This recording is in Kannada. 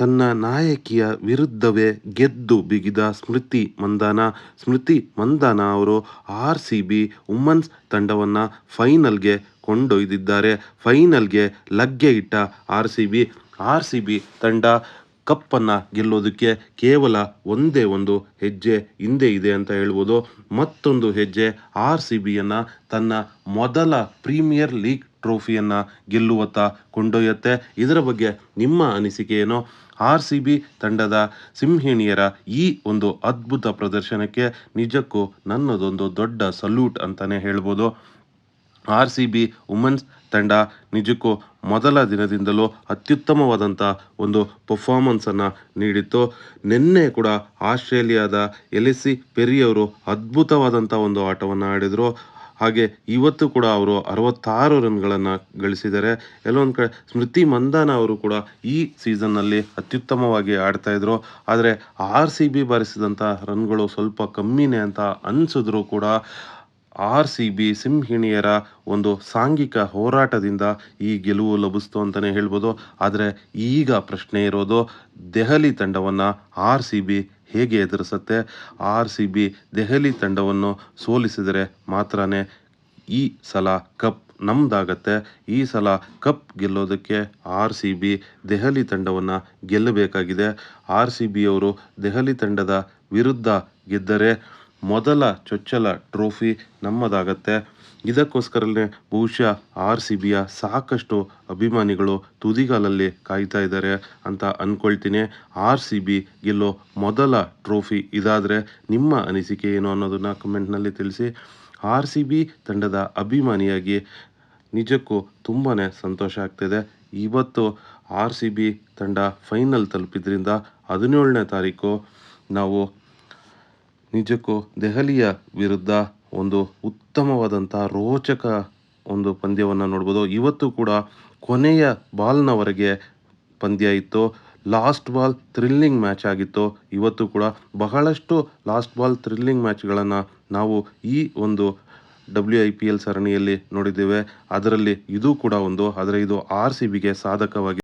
ತನ್ನ ನಾಯಕಿಯ ವಿರುದ್ಧವೇ ಗೆದ್ದು ಬಿಗಿದ ಸ್ಮೃತಿ ಮಂದಾನ ಅವರು RCB ವುಮನ್ಸ್ ತಂಡವನ್ನು ಫೈನಲ್ಗೆ ಕೊಂಡೊಯ್ದಿದ್ದಾರೆ. ಫೈನಲ್ಗೆ ಲಗ್ಗೆ ಇಟ್ಟ RCB ತಂಡ ಕಪ್ಪನ್ನು ಗೆಲ್ಲೋದಕ್ಕೆ ಕೇವಲ ಒಂದೇ ಒಂದು ಹೆಜ್ಜೆ ಹಿಂದೆ ಇದೆ ಅಂತ ಹೇಳ್ಬೋದು. ಮತ್ತೊಂದು ಹೆಜ್ಜೆ RCBಯನ್ನು ತನ್ನ ಮೊದಲ ಪ್ರೀಮಿಯರ್ ಲೀಗ್ ಟ್ರೋಫಿಯನ್ನು ಗೆಲ್ಲುವತ್ತ ಕೊಂಡೊಯ್ಯುತ್ತೆ. ಇದರ ಬಗ್ಗೆ ನಿಮ್ಮ ಅನಿಸಿಕೆ ಏನು? RCB ತಂಡದ ಸಿಂಹಿಣಿಯರ ಈ ಒಂದು ಅದ್ಭುತ ಪ್ರದರ್ಶನಕ್ಕೆ ನಿಜಕ್ಕೂ ನನ್ನದೊಂದು ದೊಡ್ಡ ಸಲ್ಯೂಟ್ ಅಂತಲೇ ಹೇಳ್ಬೋದು. RCB ವುಮೆನ್ಸ್ ತಂಡ ನಿಜಕ್ಕೂ ಮೊದಲ ದಿನದಿಂದಲೂ ಅತ್ಯುತ್ತಮವಾದಂಥ ಒಂದು ಪರ್ಫಾರ್ಮೆನ್ಸನ್ನು ನೀಡಿತ್ತು. ನಿನ್ನೆ ಕೂಡ ಆಸ್ಟ್ರೇಲಿಯಾದ ಎಲೆಸಿ ಪೆರಿ ಅವರು ಅದ್ಭುತವಾದಂಥ ಒಂದು ಆಟವನ್ನು ಆಡಿದರು. ಹಾಗೆ ಇವತ್ತು ಕೂಡ ಅವರು 66 ರನ್ಗಳನ್ನು ಗಳಿಸಿದ್ದಾರೆ. ಎಲ್ಲೊಂದು ಕಡೆ ಸ್ಮೃತಿ ಮಂದಾನ ಅವರು ಕೂಡ ಈ ಸೀಸನ್ನಲ್ಲಿ ಅತ್ಯುತ್ತಮವಾಗಿ ಆಡ್ತಾಯಿದ್ರು. ಆದರೆ RCB ಬಾರಿಸಿದಂಥ ರನ್ಗಳು ಸ್ವಲ್ಪ ಕಮ್ಮಿನೇ ಅಂತ ಅನಿಸಿದ್ರು ಕೂಡ RCB ಸಿಂಹಿಣಿಯರ ಒಂದು ಸಾಂಘಿಕ ಹೋರಾಟದಿಂದ ಈ ಗೆಲುವು ಲಭಿಸ್ತು ಅಂತಲೇ ಹೇಳ್ಬೋದು. ಆದರೆ ಈಗ ಪ್ರಶ್ನೆ ಇರೋದು, ದೆಹಲಿ ತಂಡವನ್ನು RCB ಹೇಗೆ ಎದುರಿಸುತ್ತೆ? RCB ದೆಹಲಿ ತಂಡವನ್ನು ಸೋಲಿಸಿದರೆ ಮಾತ್ರನೇ ಈ ಸಲ ಕಪ್ ನಮ್ದಾಗತ್ತೆ. ಈ ಸಲ ಕಪ್ ಗೆಲ್ಲೋದಕ್ಕೆ RCB ದೆಹಲಿ ತಂಡವನ್ನು ಗೆಲ್ಲಬೇಕಾಗಿದೆ. RCB ಅವರು ದೆಹಲಿ ತಂಡದ ವಿರುದ್ಧ ಗೆದ್ದರೆ ಮೊದಲ ಚೊಚ್ಚಲ ಟ್ರೋಫಿ ನಮ್ಮದಾಗತ್ತೆ. ಇದಕ್ಕೋಸ್ಕರನೇ ಬಹುಶಃ RCBಯ ಸಾಕಷ್ಟು ಅಭಿಮಾನಿಗಳು ತುದಿಗಾಲಲ್ಲಿ ಕಾಯ್ತಾ ಇದ್ದಾರೆ ಅಂತ ಅಂದ್ಕೊಳ್ತೀನಿ. RCB ಗೆಲ್ಲೋ ಮೊದಲ ಟ್ರೋಫಿ ಇದಾದರೆ ನಿಮ್ಮ ಅನಿಸಿಕೆ ಏನು ಅನ್ನೋದನ್ನು ಕಮೆಂಟ್ನಲ್ಲಿ ತಿಳಿಸಿ. RCB ತಂಡದ ಅಭಿಮಾನಿಯಾಗಿ ನಿಜಕ್ಕೂ ತುಂಬಾ ಸಂತೋಷ ಆಗ್ತಿದೆ. ಇವತ್ತು RCB ತಂಡ ಫೈನಲ್ ತಲುಪಿದ್ರಿಂದ 17ನೇ ತಾರೀಕು ನಾವು ನಿಜಕ್ಕೂ ದೆಹಲಿಯ ವಿರುದ್ಧ ಒಂದು ಉತ್ತಮವಾದಂಥ ರೋಚಕ ಒಂದು ಪಂದ್ಯವನ್ನು ನೋಡ್ಬೋದು. ಇವತ್ತು ಕೂಡ ಕೊನೆಯ ಬಾಲ್ನವರೆಗೆ ಪಂದ್ಯ ಇತ್ತು. ಲಾಸ್ಟ್ ಬಾಲ್ ಥ್ರಿಲ್ಲಿಂಗ್ ಮ್ಯಾಚ್ ಆಗಿತ್ತು. ಇವತ್ತು ಕೂಡ ಬಹಳಷ್ಟು ಲಾಸ್ಟ್ ಬಾಲ್ ಥ್ರಿಲ್ಲಿಂಗ್ ಮ್ಯಾಚ್ಗಳನ್ನು ನಾವು ಈ ಒಂದು WIPL ಸರಣಿಯಲ್ಲಿ ನೋಡಿದ್ದೇವೆ. ಅದರಲ್ಲಿ ಇದು ಕೂಡ ಒಂದು. ಆದರೆ ಇದು RCBಗೆ ಸಾಧಕವಾಗಿ